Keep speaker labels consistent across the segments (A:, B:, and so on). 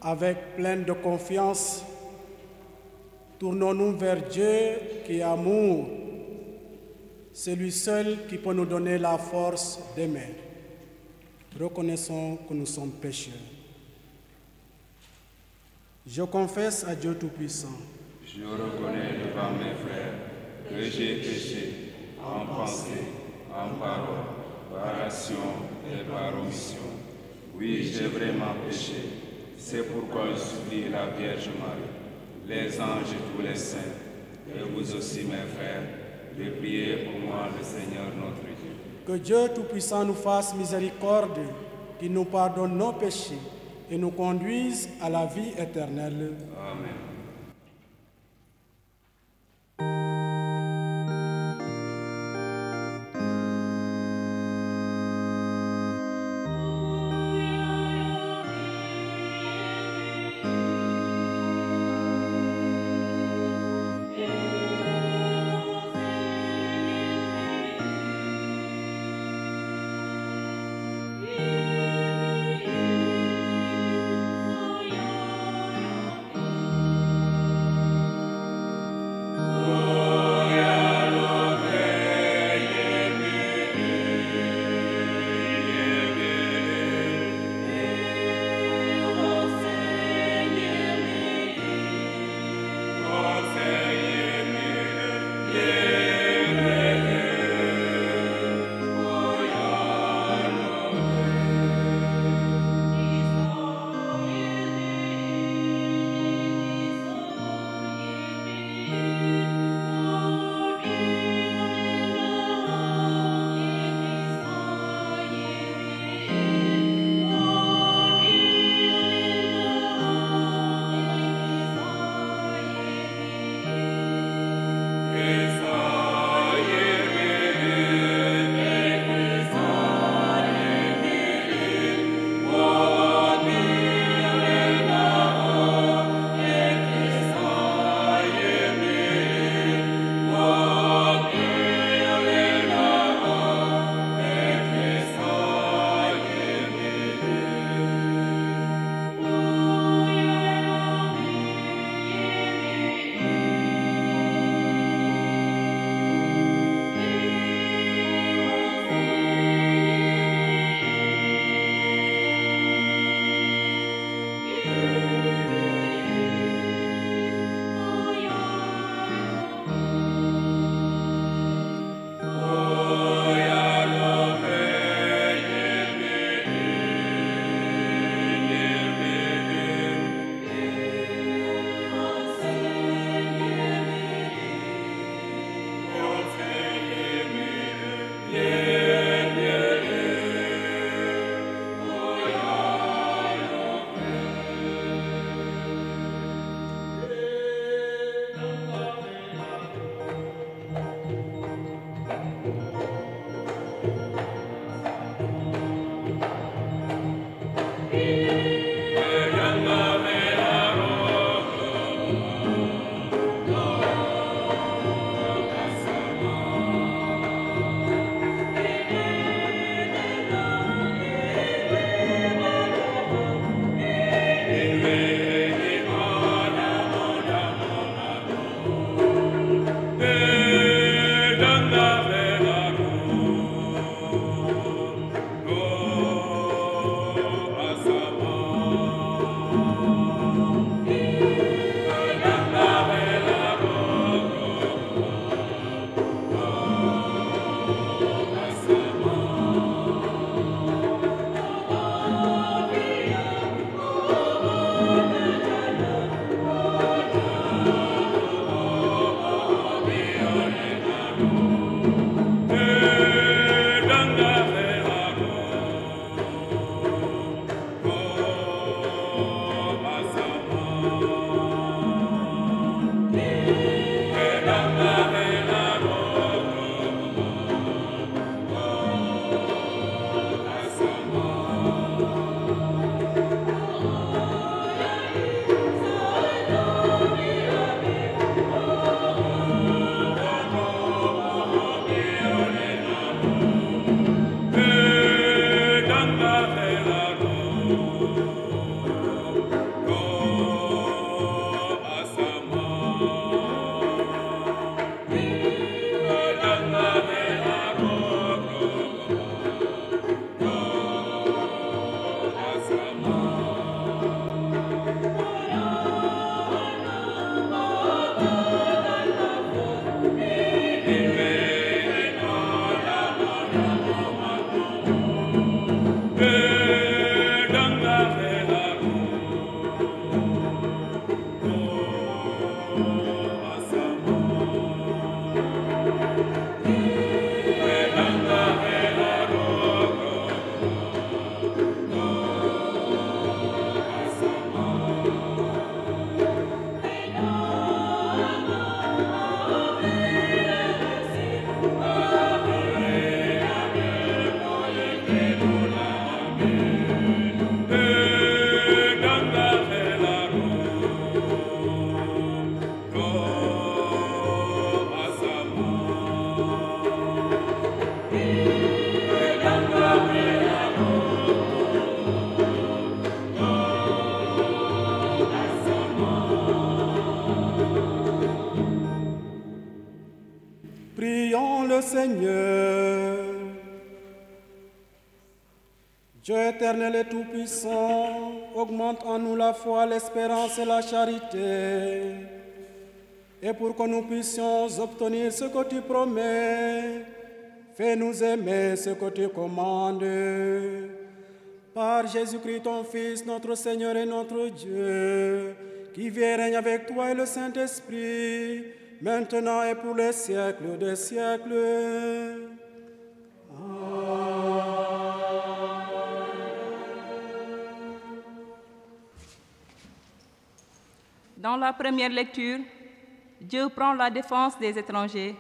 A: Avec pleine de confiance, tournons-nous vers Dieu qui est amour, celui seul qui peut nous donner la force d'aimer. Reconnaissons que nous sommes pécheurs. Je confesse à Dieu Tout-Puissant.
B: Je reconnais devant mes frères que j'ai péché en pensée, en parole, par action et par omission. Oui, j'ai vraiment péché. C'est pourquoi je supplie la Vierge Marie, les anges et tous les saints, et vous aussi mes frères, de prier pour moi le Seigneur notre Dieu.
A: Que Dieu Tout-Puissant nous fasse miséricorde, qu'il nous pardonne nos péchés et nous conduise à la vie éternelle.
B: Amen.
C: Asama
A: Prions le Seigneur. Dieu éternel et tout-puissant, augmente en nous la foi, l'espérance et la charité. Et pour que nous puissions obtenir ce que tu promets, fais-nous aimer ce que tu commandes. Par Jésus-Christ, ton Fils, notre Seigneur et notre Dieu, qui vit et règne avec toi et le Saint-Esprit, maintenant et pour les siècles des siècles.
C: Dans la première lecture, Dieu prend la défense des étrangers,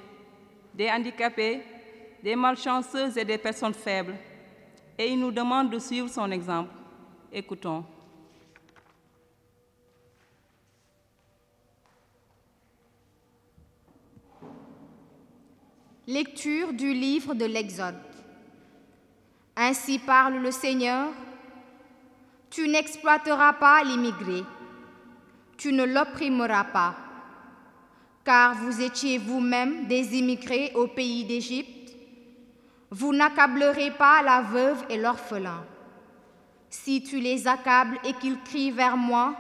C: des handicapés, des malchanceux et des personnes faibles, et il nous demande de suivre son exemple. Écoutons.
D: Lecture du livre de l'Exode. Ainsi parle le Seigneur, tu n'exploiteras pas l'immigré, tu ne l'opprimeras pas, car vous étiez vous-même des immigrés au pays d'Égypte. Vous n'accablerez pas la veuve et l'orphelin. Si tu les accables et qu'ils crient vers moi,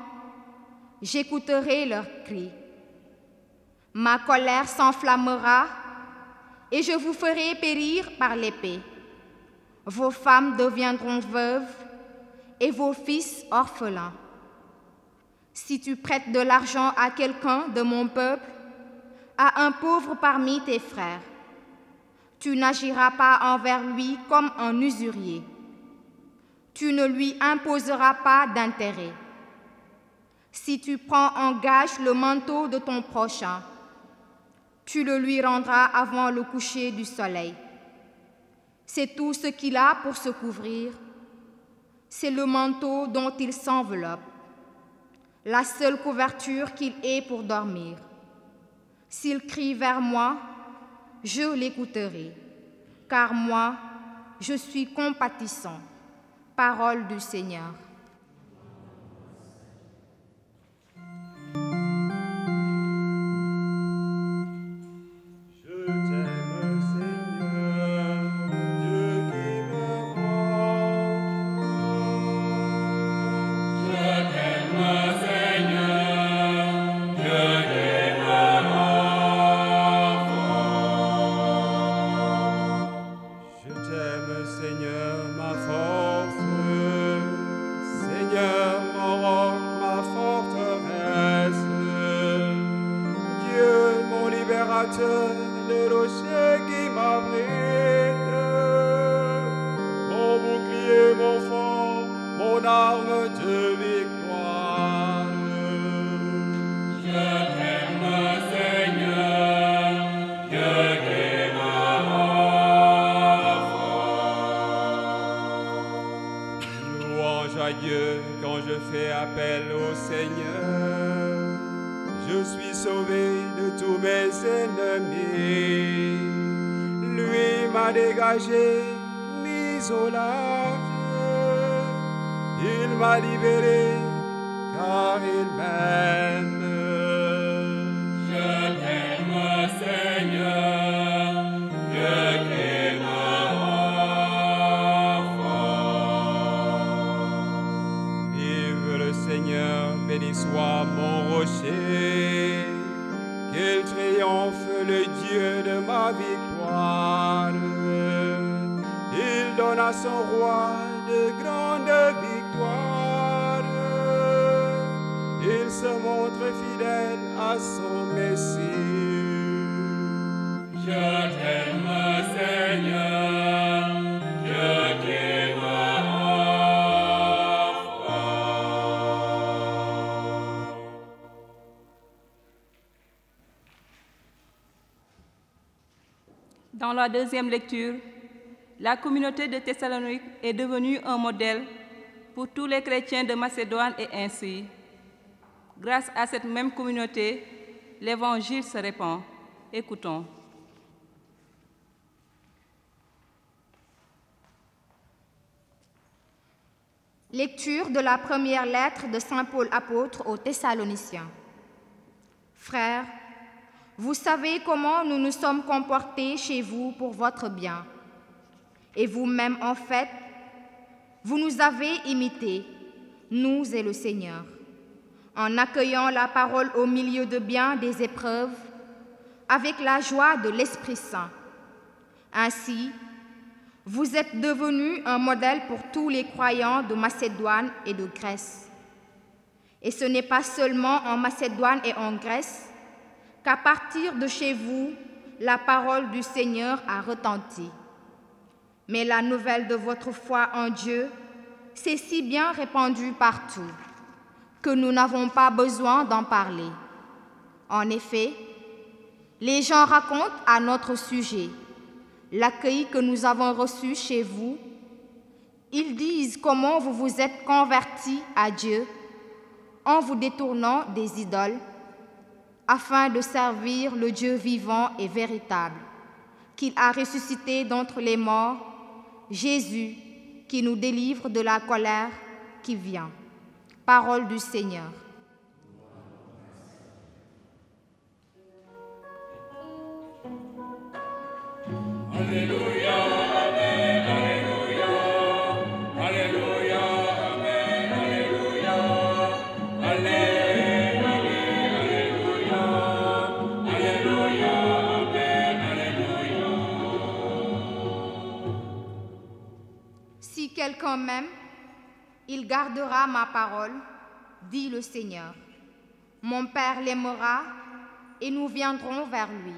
D: j'écouterai leurs cris. Ma colère s'enflammera et je vous ferai périr par l'épée. Vos femmes deviendront veuves et vos fils orphelins. Si tu prêtes de l'argent à quelqu'un de mon peuple, à un pauvre parmi tes frères, tu n'agiras pas envers lui comme un usurier. Tu ne lui imposeras pas d'intérêt. Si tu prends en gage le manteau de ton prochain, tu le lui rendras avant le coucher du soleil. C'est tout ce qu'il a pour se couvrir. C'est le manteau dont il s'enveloppe, la seule couverture qu'il ait pour dormir. S'il crie vers moi, je l'écouterai, car moi, je suis compatissant. Parole du Seigneur.
E: Le rocher qui m'abrite, mon bouclier, mon fort, mon arme de victoire. Je t'aime, Seigneur, Dieu qui me rend fort. Louange à Dieu quand je fais appel au Seigneur. Je suis sauvé de tous mes ennemis. Lui m'a dégagé, mis au large. Il m'a libéré, car il m'aime. Je t'aime, Seigneur, Dieu qui me rend fort. béni soit mon rocher, qu'il triomphe le Dieu de ma victoire. Il donne à son roi de grandes victoires. Il se montre fidèle à son Messie. Je t'aime, Seigneur, je t'aime enfant.
C: Dans la deuxième lecture, la communauté de Thessalonique est devenue un modèle pour tous les chrétiens de Macédoine et ainsi, grâce à cette même communauté, l'Évangile se répand. Écoutons.
D: Lecture de la première lettre de Saint Paul apôtre aux Thessaloniciens. Frères, vous savez comment nous nous sommes comportés chez vous pour votre bien. Et vous-même, en fait, vous nous avez imités, nous et le Seigneur, en accueillant la parole au milieu de bien des épreuves, avec la joie de l'Esprit Saint. Ainsi, vous êtes devenus un modèle pour tous les croyants de Macédoine et de Grèce. Et ce n'est pas seulement en Macédoine et en Grèce qu'à partir de chez vous, la parole du Seigneur a retenti. Mais la nouvelle de votre foi en Dieu s'est si bien répandue partout que nous n'avons pas besoin d'en parler. En effet, les gens racontent à notre sujet l'accueil que nous avons reçu chez vous. Ils disent comment vous vous êtes convertis à Dieu en vous détournant des idoles, afin de servir le Dieu vivant et véritable, qu'il a ressuscité d'entre les morts, Jésus, qui nous délivre de la colère qui vient. Parole du Seigneur.
E: Alléluia, Amen, Alléluia, Alléluia, Amen, Alléluia, Alléluia, Alléluia, Amen, Alléluia.
D: Si quelqu'un m'aime, il gardera ma parole, dit le Seigneur. Mon Père l'aimera et nous viendrons vers lui.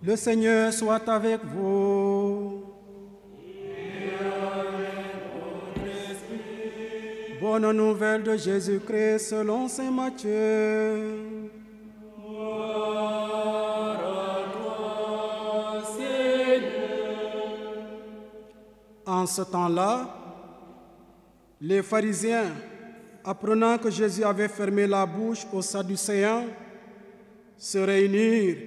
A: Le Seigneur soit avec vous. Bonne nouvelle de Jésus-Christ selon saint Matthieu. Gloire à toi, Seigneur. En ce temps-là, les pharisiens, apprenant que Jésus avait fermé la bouche aux Sadducéens, se réunirent.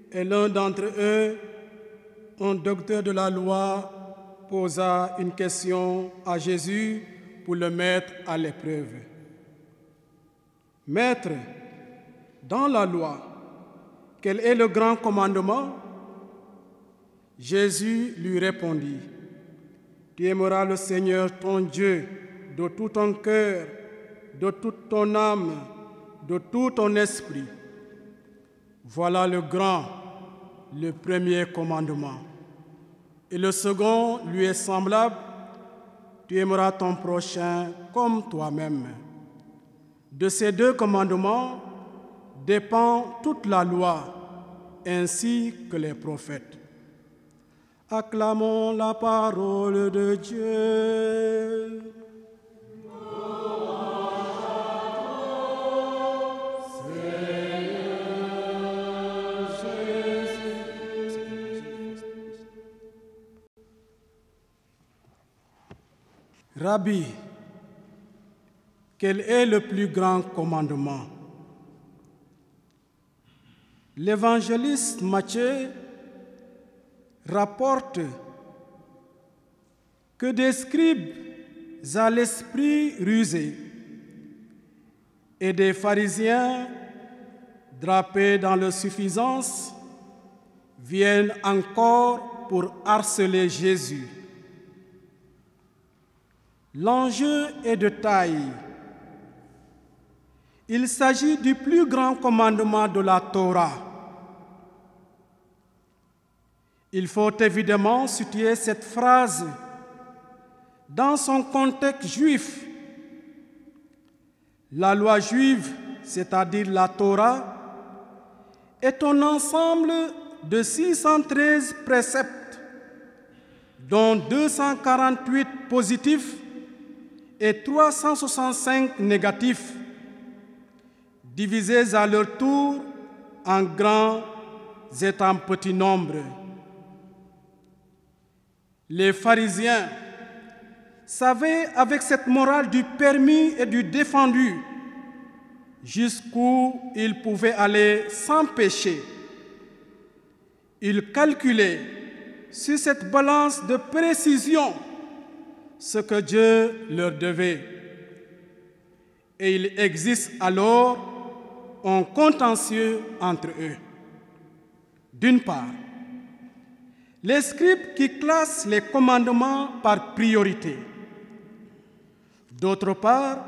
A: Et l'un d'entre eux, un docteur de la loi, posa une question à Jésus pour le mettre à l'épreuve. « Maître, dans la loi, quel est le grand commandement ?» Jésus lui répondit, « Tu aimeras le Seigneur ton Dieu de tout ton cœur, de toute ton âme, de tout ton esprit. Voilà le grand, le premier commandement. Et le second lui est semblable, tu aimeras ton prochain comme toi-même. De ces deux commandements dépend toute la loi, ainsi que les prophètes. Acclamons la parole de Dieu. Rabbi, quel est le plus grand commandement? L'évangéliste Matthieu rapporte que des scribes à l'esprit rusé et des pharisiens drapés dans leur suffisance viennent encore pour harceler Jésus. L'enjeu est de taille. Il s'agit du plus grand commandement de la Torah. Il faut évidemment situer cette phrase dans son contexte juif. La loi juive, c'est-à-dire la Torah, est un ensemble de 613 préceptes, dont 248 positifs et 365 négatifs, divisés à leur tour en grands et en petits nombres. Les pharisiens savaient, avec cette morale du permis et du défendu, jusqu'où ils pouvaient aller sans péché. Ils calculaient sur cette balance de précision ce que Dieu leur devait. Et il existe alors un contentieux entre eux. D'une part, les scribes qui classent les commandements par priorité. D'autre part,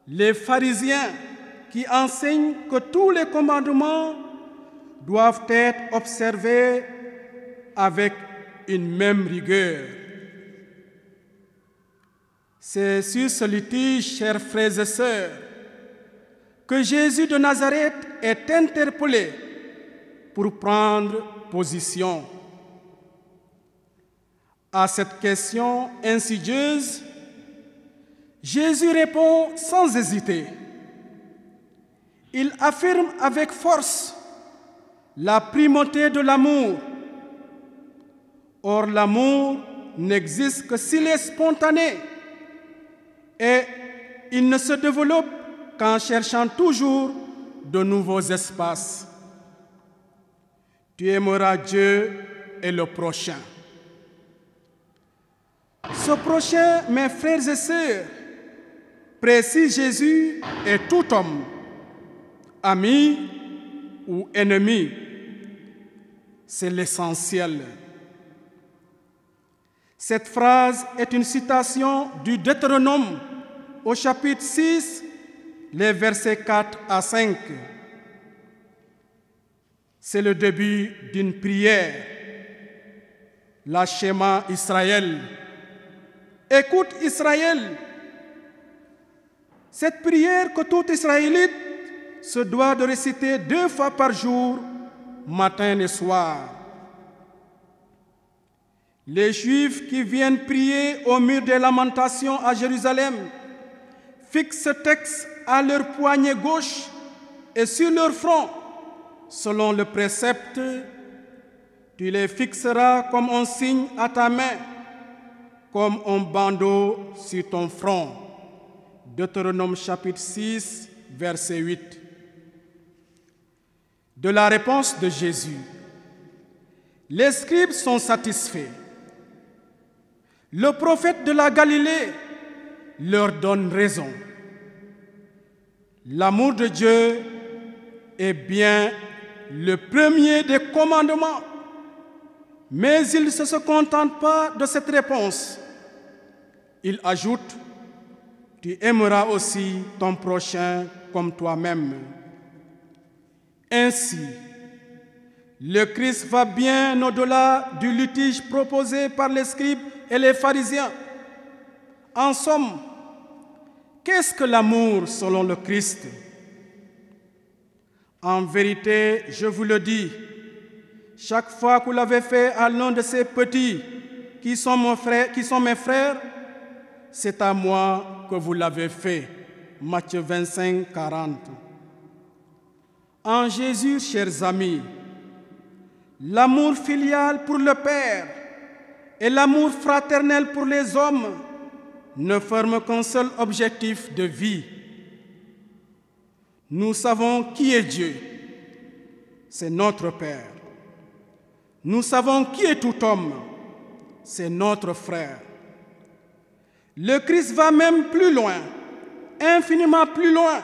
A: les pharisiens qui enseignent que tous les commandements doivent être observés avec une même rigueur. C'est sur ce litige, chers frères et sœurs, que Jésus de Nazareth est interpellé pour prendre position. À cette question insidieuse, Jésus répond sans hésiter. Il affirme avec force la primauté de l'amour. Or, l'amour n'existe que s'il est spontané et il ne se développe qu'en cherchant toujours de nouveaux espaces. Tu aimeras Dieu et le prochain. Ce prochain, mes frères et sœurs, précise Jésus, est tout homme, ami ou ennemi. C'est l'essentiel. Cette phrase est une citation du Deutéronome au chapitre 6, les versets 4 à 5. C'est le début d'une prière, la Shema Israël. Écoute Israël, cette prière que tout Israélite se doit de réciter 2 fois par jour, matin et soir. Les Juifs qui viennent prier au mur des lamentations à Jérusalem fixent ce texte à leur poignet gauche et sur leur front, selon le précepte, tu les fixeras comme un signe à ta main, comme un bandeau sur ton front. Deutéronome chapitre 6, verset 8. De la réponse de Jésus, les scribes sont satisfaits. Le prophète de la Galilée leur donne raison. L'amour de Dieu est bien le premier des commandements, mais il ne se contente pas de cette réponse. Il ajoute, tu aimeras aussi ton prochain comme toi-même. Ainsi, le Christ va bien au-delà du litige proposé par les scribes et les pharisiens. En somme, qu'est-ce que l'amour selon le Christ? En vérité, je vous le dis, chaque fois que vous l'avez fait à l'un de ces petits qui sont mes frères, c'est à moi que vous l'avez fait. Matthieu 25, 40. En Jésus, chers amis, l'amour filial pour le Père et l'amour fraternel pour les hommes ne forment qu'un seul objectif de vie. Nous savons qui est Dieu, c'est notre Père. Nous savons qui est tout homme, c'est notre frère. Le Christ va même plus loin, infiniment plus loin,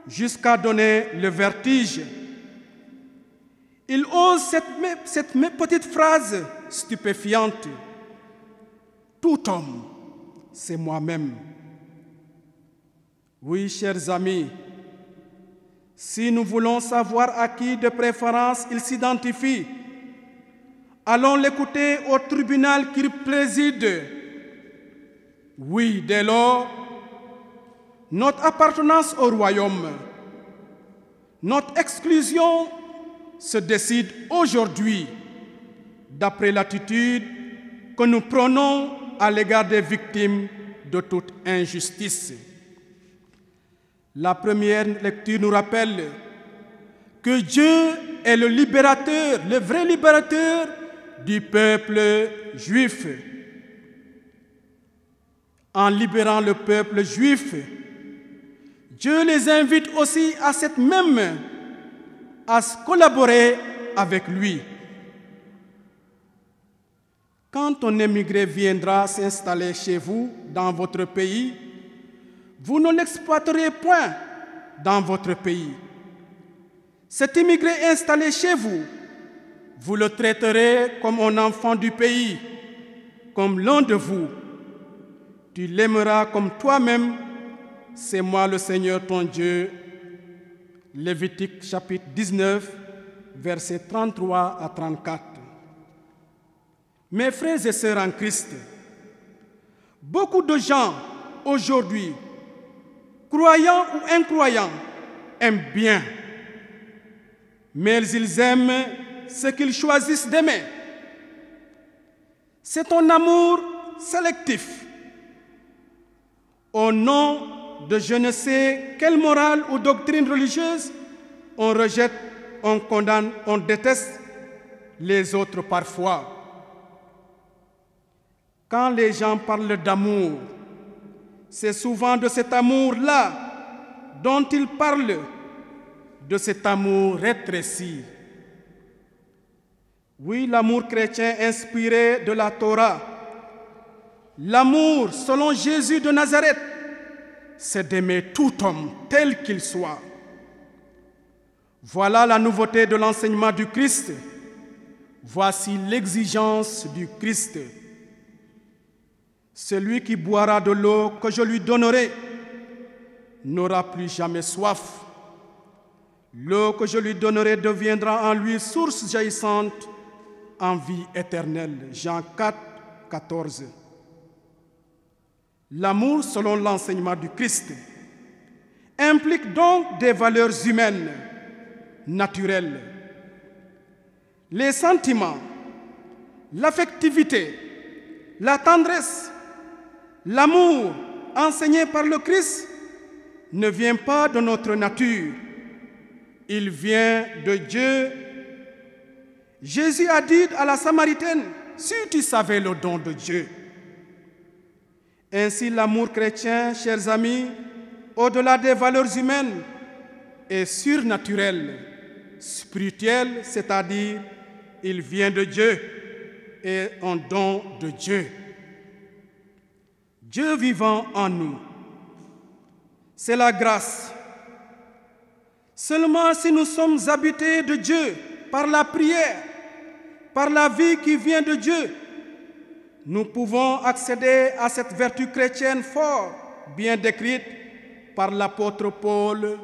A: jusqu'à donner le vertige. Il ose cette petite phrase stupéfiante. Tout homme, c'est moi-même. Oui, chers amis, si nous voulons savoir à qui de préférence il s'identifie, allons l'écouter au tribunal qu'il préside. Oui, dès lors, notre appartenance au royaume, notre exclusion se décide aujourd'hui d'après l'attitude que nous prenons à l'égard des victimes de toute injustice. La première lecture nous rappelle que Dieu est le libérateur, le vrai libérateur du peuple juif. En libérant le peuple juif, Dieu les invite aussi à collaborer avec lui. Quand un émigré viendra s'installer chez vous, dans votre pays, vous ne l'exploiterez point dans votre pays. Cet immigré installé chez vous, vous le traiterez comme un enfant du pays, comme l'un de vous. Tu l'aimeras comme toi-même, c'est moi le Seigneur ton Dieu. Lévitique chapitre 19, versets 33 à 34. Mes frères et sœurs en Christ, beaucoup de gens aujourd'hui, croyants ou incroyants, aiment bien, mais ils aiment ce qu'ils choisissent d'aimer. C'est un amour sélectif. Au nom de je ne sais quelle morale ou doctrine religieuse, on rejette, on condamne, on déteste les autres parfois. Quand les gens parlent d'amour, c'est souvent de cet amour-là dont ils parlent, de cet amour rétréci. Oui, l'amour chrétien inspiré de la Torah, l'amour selon Jésus de Nazareth, c'est d'aimer tout homme tel qu'il soit. Voilà la nouveauté de l'enseignement du Christ. Voici l'exigence du Christ. Celui qui boira de l'eau que je lui donnerai n'aura plus jamais soif. L'eau que je lui donnerai deviendra en lui source jaillissante en vie éternelle. Jean 4, 14. L'amour, selon l'enseignement du Christ, implique donc des valeurs humaines, naturelles. Les sentiments, l'affectivité, la tendresse, l'amour enseigné par le Christ ne vient pas de notre nature, il vient de Dieu. Jésus a dit à la Samaritaine, « Si tu savais le don de Dieu ». Ainsi, l'amour chrétien, chers amis, au-delà des valeurs humaines, est surnaturel, spirituel, c'est-à-dire, il vient de Dieu et un don de Dieu. Dieu vivant en nous, c'est la grâce. Seulement si nous sommes habités de Dieu par la prière, par la vie qui vient de Dieu, nous pouvons accéder à cette vertu chrétienne fort, bien décrite par l'apôtre Paul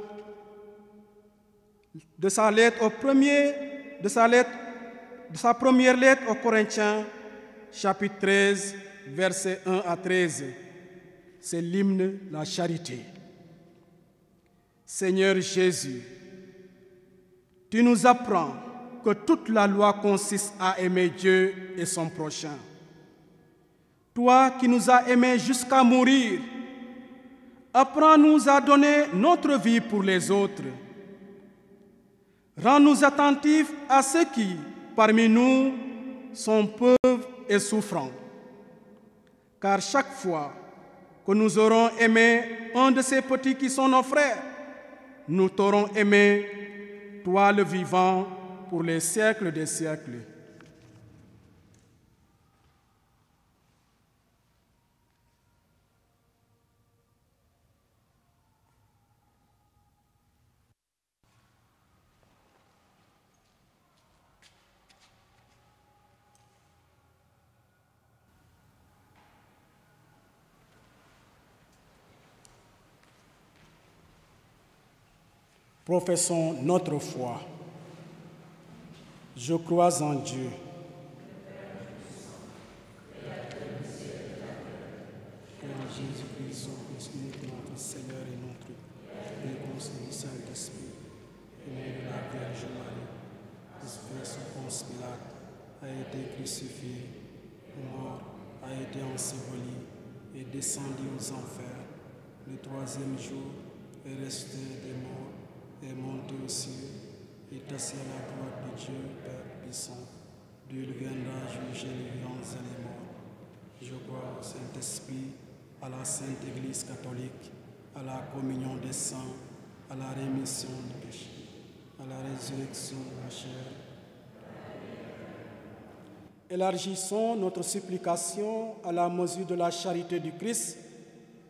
A: de sa première lettre aux Corinthiens, chapitre 13, versets 1 à 13. C'est l'hymne de la charité. Seigneur Jésus, tu nous apprends que toute la loi consiste à aimer Dieu et son prochain. Toi qui nous as aimés jusqu'à mourir, apprends-nous à donner notre vie pour les autres. Rends-nous attentifs à ceux qui, parmi nous, sont pauvres et souffrants. Car chaque fois que nous aurons aimé un de ces petits qui sont nos frères, nous t'aurons aimé, toi le vivant, pour les siècles des siècles. Professons notre foi. Je crois en Dieu, Père Jésus-Christ, notre Seigneur et notre Dieu, du Saint-Esprit, né de la Vierge Marie, esprit sous Ponce Pilate, a été crucifié, mort, a été enseveli et descendu aux enfers. Le troisième jour est resté des morts, est monté aux cieux, est assis à la droite de Dieu, Père puissant. D'où il viendra juger les vivants et les morts. Je crois au Saint-Esprit, à la Sainte Église catholique, à la communion des saints, à la rémission des péchés, à la résurrection de la chair. Élargissons notre supplication à la mesure de la charité du Christ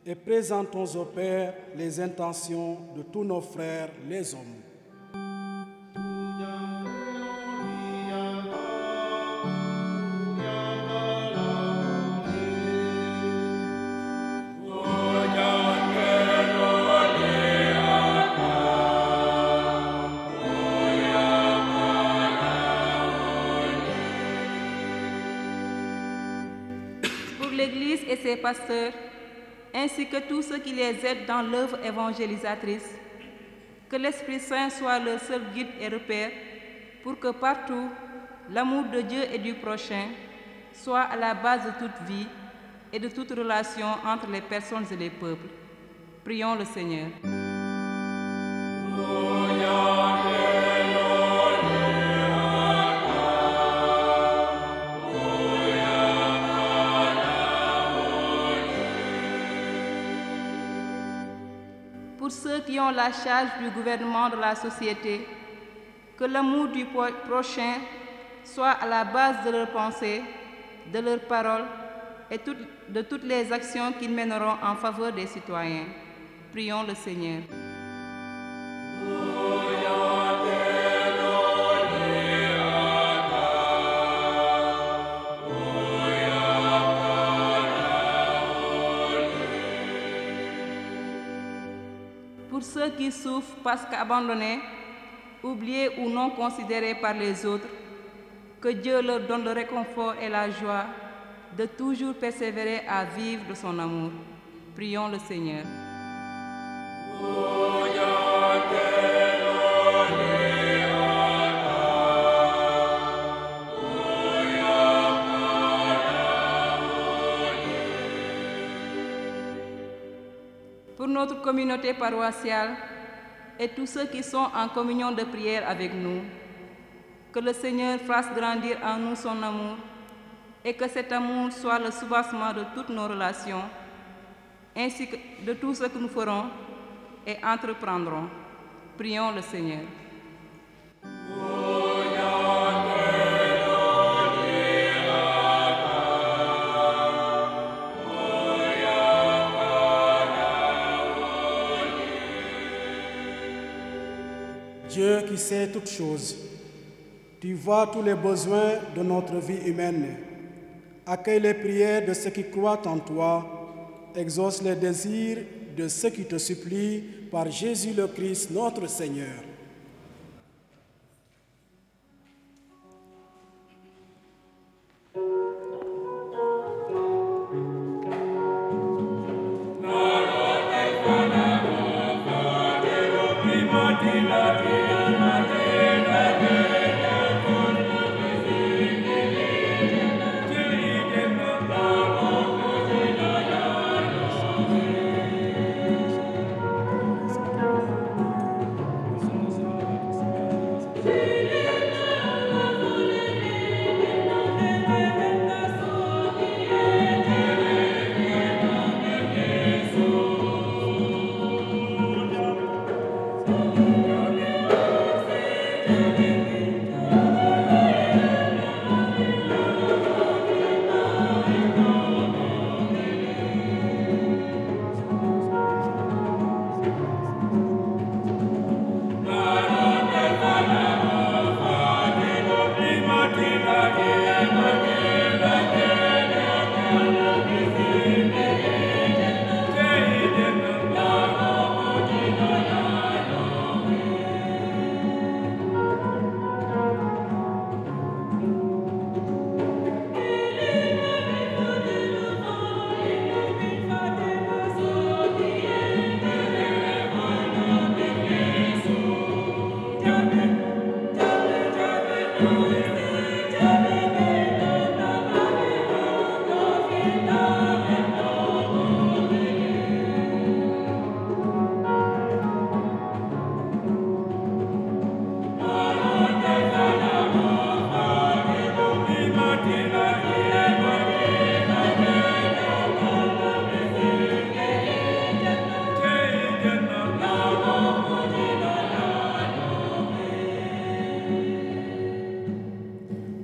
A: et présentons au Père les intentions de tous nos frères, les hommes.
C: Pour l'Église et ses pasteurs, ainsi que tous ceux qui les aident dans l'œuvre évangélisatrice, que l'Esprit Saint soit leur seul guide et repère, pour que partout, l'amour de Dieu et du prochain soit à la base de toute vie et de toute relation entre les personnes et les peuples. Prions le Seigneur. Pour ceux qui ont la charge du gouvernement de la société, que l'amour du prochain soit à la base de leurs pensées, de leurs paroles et de toutes les actions qu'ils mèneront en faveur des citoyens. Prions le Seigneur. Pour ceux qui souffrent parce qu'abandonnés, oubliés ou non considérés par les autres, que Dieu leur donne le réconfort et la joie de toujours persévérer à vivre de son amour. Prions le Seigneur. Pour notre communauté paroissiale et tous ceux qui sont en communion de prière avec nous, que le Seigneur fasse grandir en nous son amour et que cet amour soit le soubassement de toutes nos relations, ainsi que de tout ce que nous ferons et entreprendrons. Prions le Seigneur.
A: Dieu qui sait toutes choses, tu vois tous les besoins de notre vie humaine. Accueille les prières de ceux qui croient en toi. Exauce les désirs de ceux qui te supplient par Jésus le Christ, notre Seigneur.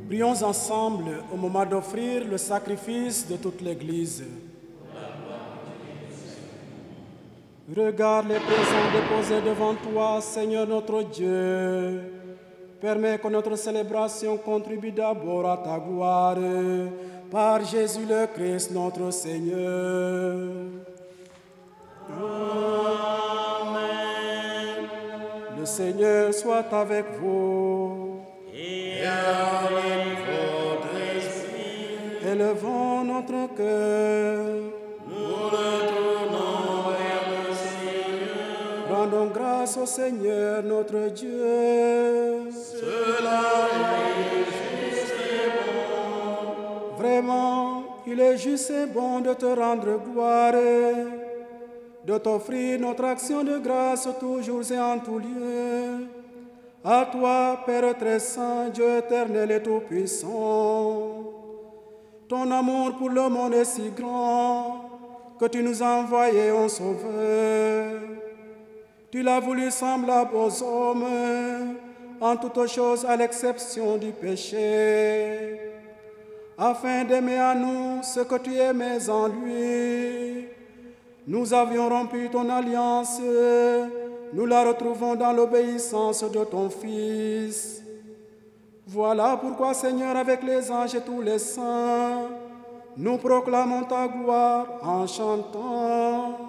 A: Prions ensemble au moment d'offrir le sacrifice de toute l'Église. Regarde les présents déposés devant toi, Seigneur notre Dieu. Permets que notre célébration contribue d'abord à ta gloire, par Jésus le Christ notre Seigneur. Amen. Le Seigneur soit avec vous.
F: Et avec votre esprit.
A: Élevons notre cœur.
F: Nous retournons vers le Seigneur.
A: Rendons grâce au Seigneur notre Dieu.
F: Cela est juste et bon.
A: Vraiment, il est juste et bon de te rendre gloire, de t'offrir notre action de grâce toujours et en tout lieu. À toi, Père très saint, Dieu éternel et tout-puissant. Ton amour pour le monde est si grand que tu nous as envoyé un sauveur. Tu l'as voulu semblable aux hommes, en toutes choses à l'exception du péché, afin d'aimer à nous ce que tu aimais en lui. Nous avions rompu ton alliance, nous la retrouvons dans l'obéissance de ton Fils. Voilà pourquoi, Seigneur, avec les anges et tous les saints, nous proclamons ta gloire en chantant.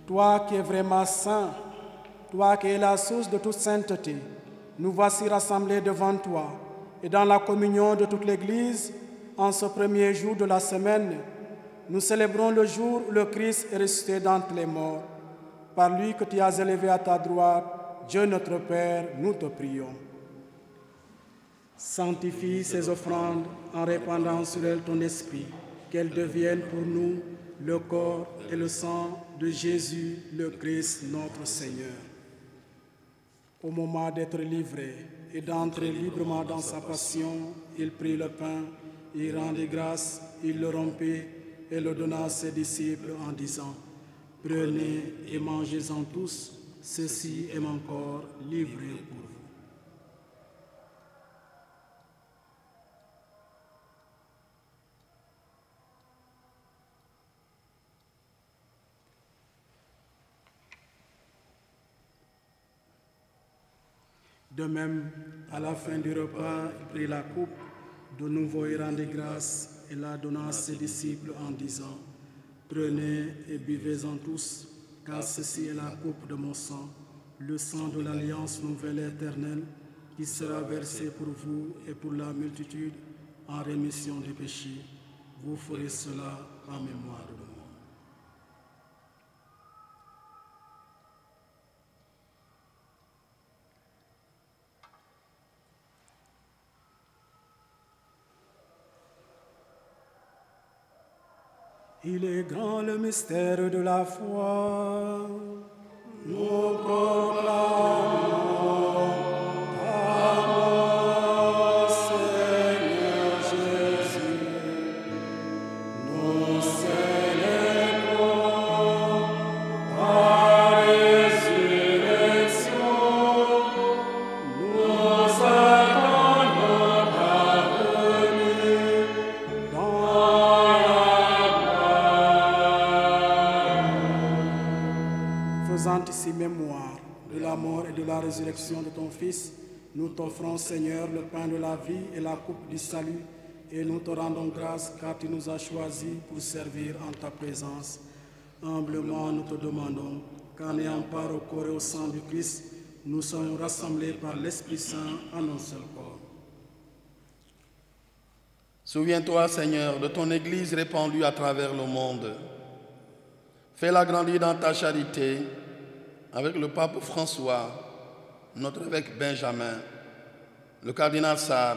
A: Toi qui es vraiment saint, toi qui es la source de toute sainteté, nous voici rassemblés devant toi et dans la communion de toute l'Église, en ce premier jour de la semaine, nous célébrons le jour où le Christ est ressuscité d'entre les morts. Par lui que tu as élevé à ta droite, Dieu notre Père, nous te prions. Sanctifie ces offrandes en répandant sur elles ton esprit, qu'elles deviennent pour nous le corps et le sang de Jésus, le Christ, notre Seigneur. Au moment d'être livré et d'entrer librement dans sa passion, il prit le pain, il rendit grâce, il le rompit et le donna à ses disciples en disant: « Prenez et mangez-en tous, ceci est mon corps livré pour vous. » De même, à la fin du repas, il prit la coupe, de nouveau il rendit grâce et la donna à ses disciples en disant, « Prenez et buvez-en tous, car ceci est la coupe de mon sang, le sang de l'alliance nouvelle et éternelle, qui sera versé pour vous et pour la multitude en rémission des péchés. Vous ferez cela en mémoire de moi. » Il est grand le mystère de la foi. Nous proclamons ta mort, Seigneur Jésus. Nous célébrons ta résurrection. Nous attendons ta venue dans faisant ici mémoire de la mort et de la résurrection de ton Fils, nous t'offrons, Seigneur, le pain de la vie et la coupe du salut, et nous te rendons grâce car tu nous as choisis pour servir en ta présence. Humblement, nous te demandons qu'en ayant part au corps et au sang du Christ, nous soyons rassemblés par l'Esprit Saint en un seul corps.
F: Souviens-toi, Seigneur, de ton Église répandue à travers le monde. Fais-la grandir dans ta charité avec le pape François, notre évêque Benjamin, le cardinal Sarr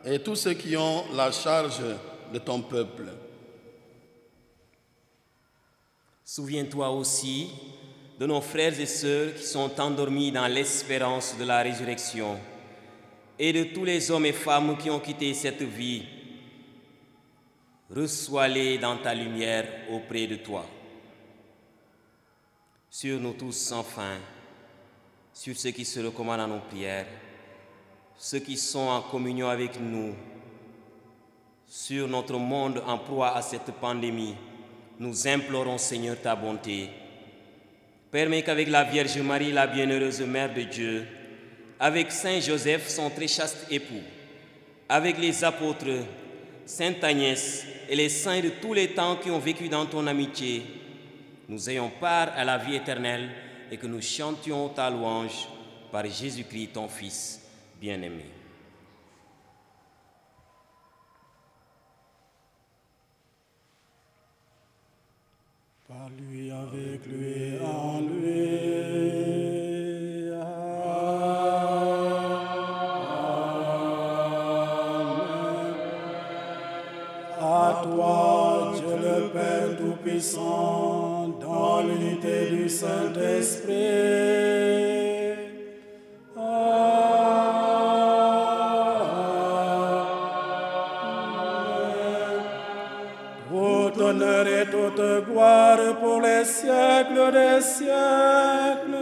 F: et tous ceux qui ont la charge de ton peuple.
G: Souviens-toi aussi de nos frères et sœurs qui sont endormis dans l'espérance de la résurrection et de tous les hommes et femmes qui ont quitté cette vie. Reçois-les dans ta lumière auprès de toi. Sur nous tous sans fin, sur ceux qui se recommandent à nos prières, ceux qui sont en communion avec nous, sur notre monde en proie à cette pandémie, nous implorons, Seigneur, ta bonté. Permets qu'avec la Vierge Marie, la bienheureuse Mère de Dieu, avec Saint Joseph, son très chaste époux, avec les apôtres, Sainte Agnès et les saints de tous les temps qui ont vécu dans ton amitié, nous ayons part à la vie éternelle et que nous chantions ta louange par Jésus-Christ, ton Fils bien-aimé.
A: Par lui, avec lui, en lui. Amen. À toi, Dieu le Père Tout-Puissant, dans l'unité du Saint-Esprit. Tout honneur et toute gloire pour les siècles des siècles.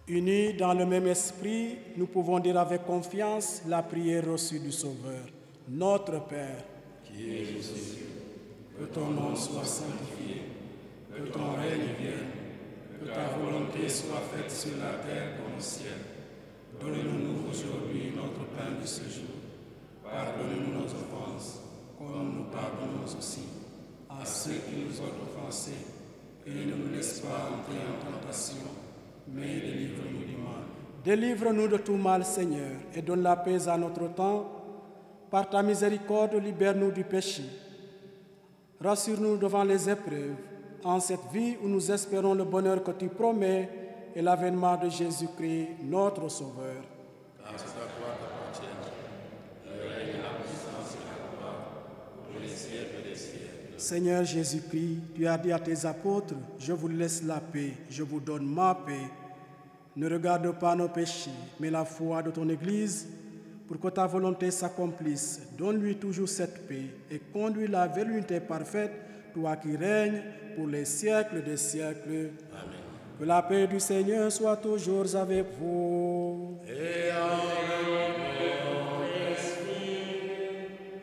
A: Unis dans le même esprit, nous pouvons dire avec confiance la prière reçue du Sauveur. Notre Père, qui es aux cieux, que ton nom soit sanctifié, que ton règne vienne, que ta volonté soit faite sur la terre comme au ciel. Donne-nous aujourd'hui notre pain de ce jour. Pardonne-nous nos offenses, comme nous pardonnons aussi à ceux qui nous ont offensés. Et ne nous laisse pas entrer en tentation, mais délivre-nous du mal. Délivre-nous de tout mal, Seigneur, et donne la paix à notre temps. Par ta miséricorde, libère-nous du péché. Rassure-nous devant les épreuves, en cette vie où nous espérons le bonheur que tu promets et l'avènement de Jésus-Christ, notre Sauveur.
F: Car c'est à toi qu'appartiennent le règne et la puissance et la gloire pour les siècles des siècles.
A: Seigneur Jésus-Christ, tu as dit à tes apôtres, je vous laisse la paix, je vous donne ma paix. Ne regarde pas nos péchés, mais la foi de ton Église, pour que ta volonté s'accomplisse. Donne-lui toujours cette paix et conduis-la vers l'unité parfaite, toi qui règnes pour les siècles des siècles.
F: Amen.
A: Que la paix du Seigneur soit toujours avec vous.
F: Et avec votre esprit.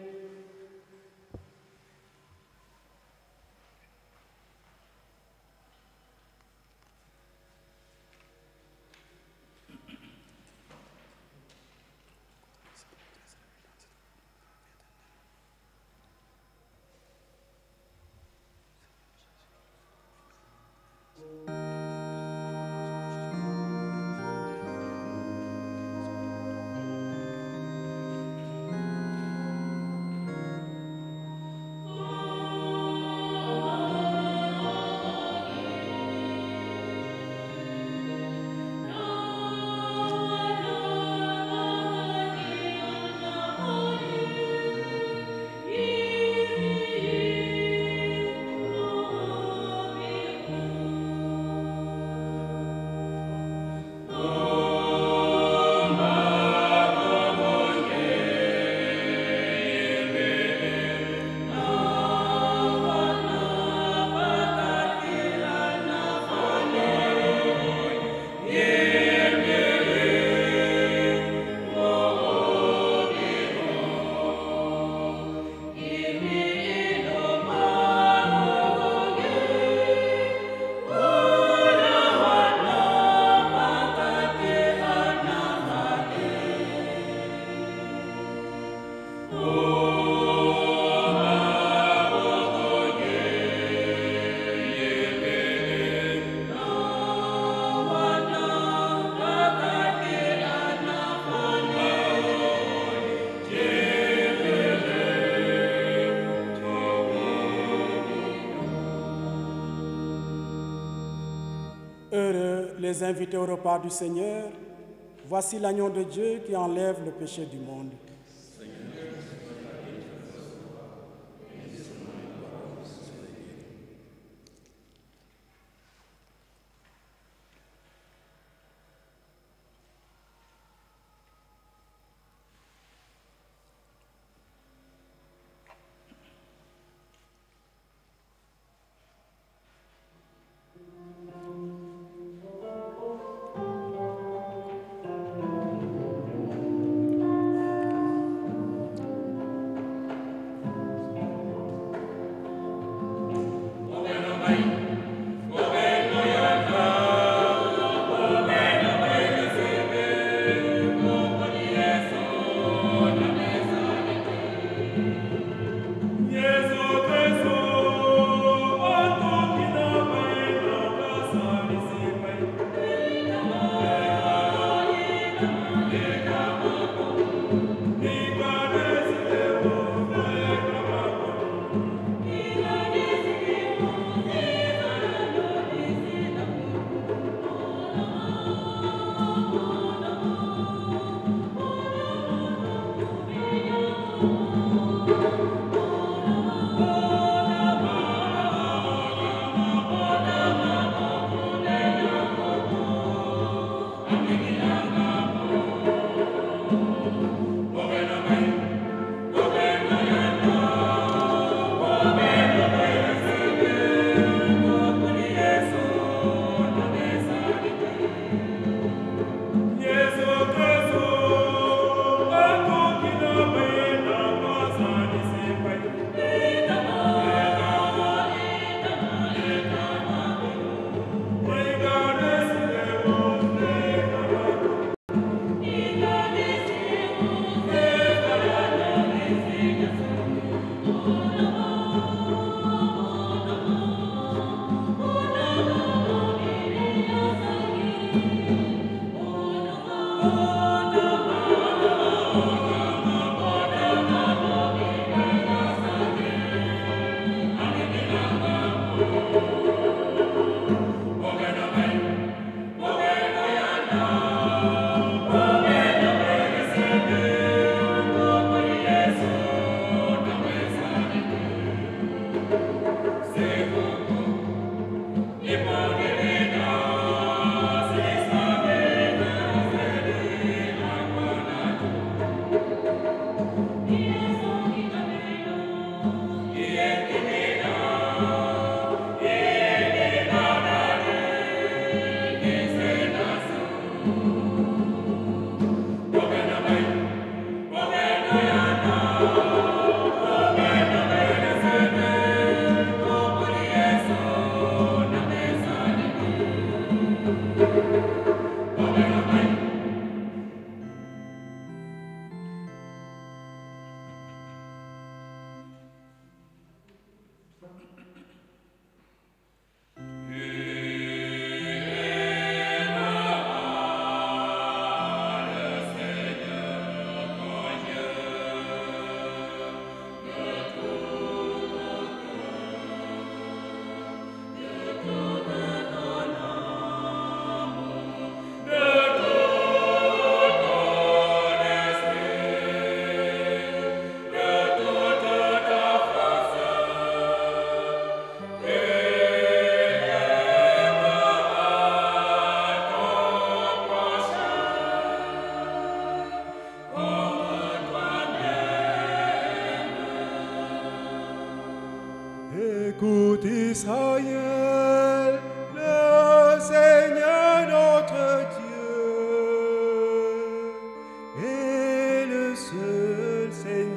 A: Heureux les invités au repas du Seigneur. Voici l'agneau de Dieu qui enlève le péché du monde.
H: Écoute Israël, le Seigneur notre Dieu est le seul Seigneur.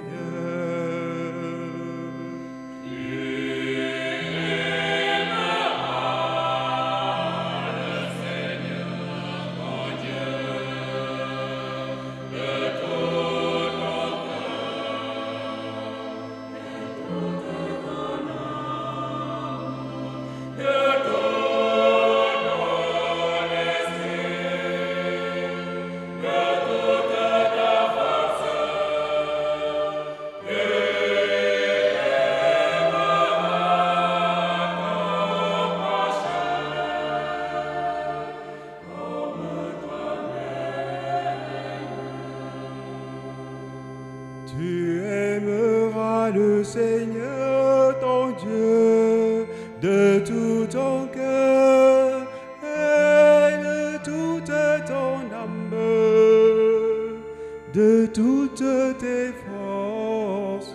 E: De
H: tout ton cœur et de toute ton âme, de toutes tes forces.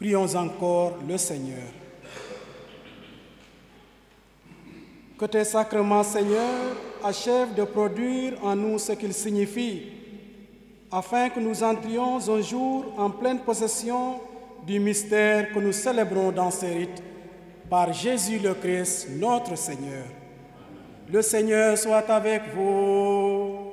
A: Prions encore le Seigneur. Que tes sacrements, Seigneur, achèvent de produire en nous ce qu'ils signifient, afin que nous entrions un jour en pleine possession du mystère que nous célébrons dans ces rites, par Jésus le Christ, notre Seigneur. Le Seigneur soit avec vous.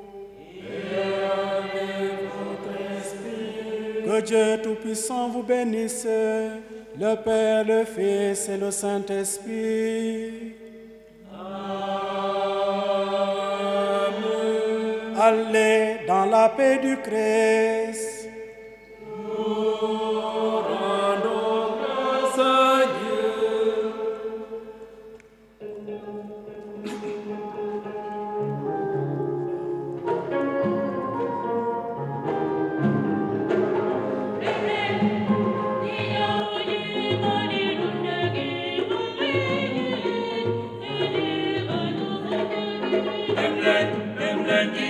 A: Que Dieu Tout-Puissant vous bénisse, le Père, le Fils et le Saint-Esprit. Amen. Allez dans la paix du Christ. Nous rendons grâce à Dieu.
E: Emlen ki